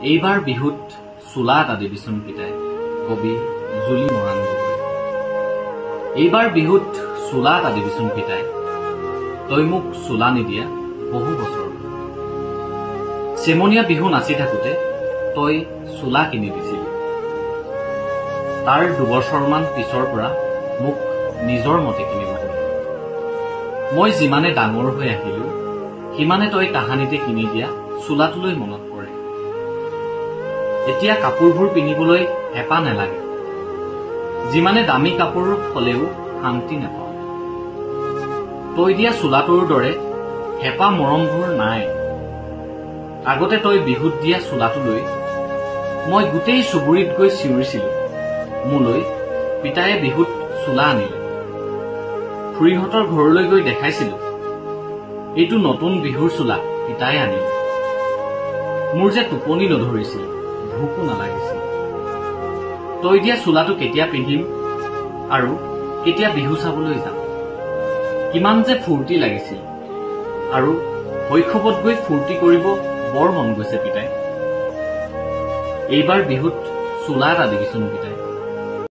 এইবাৰ বিহুত চোলা এটা দিবিচোন পিতাই, কবি জুলি মৰাণ গগৈ। এইবাৰ বিহুত চোলা এটা দিবিচোন পিতাই, তই মোক চোলা নিদিয়া বহু বছৰ। চেমনীয়া বিহু নাচি থাকোতে তই চোলা কিনি দিছিলি। তাৰ দুবছৰমান পিছৰ পৰা মোক নিজৰ মতে কিনিব হ'ল। মই যিমানে ডাঙৰ হৈ আহিলো সিমানে তই কাহানিতে কিনি দিয়া চোলাটোলৈ মনত পৰে। এতিয়া কাপোৰবোৰ পিন্ধিবলৈ হেঁপাহ নেলাগে। যিমানে দামী কাপোৰ হলেও শান্তি নাপাওঁ। তই দিয়া চোলাটোৰ দৰে হেঁপাহ মৰমবোৰ নাই। আগতে তই বিহুত দিয়া চোলাটোলৈ মই গোটেই চুবুৰীত গৈ চিঞৰিছিলো, মোলৈ পিতায়ে বিহুত চোলা আনিলে। খুৰীহঁতৰ ঘৰলৈ গৈ দেখাইছিলো, এইটো নতুন বিহুৰ চোলা পিতায়ে আনিলে। মোৰ যে টোপনি নধৰিছিল, ভোকো নালাগিছিল। তই দিয়া চোলাটো কেতিয়া পিন্ধিম আৰু কেতিয়া বিহু চাবলৈ যাম। কিমান যে ফূৰ্তি লাগিছিল, আৰু শৈশৱত গৈ ফূৰ্তি কৰিব বৰ মন গৈছে পিতাই। এইবাৰ বিহুত চোলা এটা দিবিচোন পিতাই।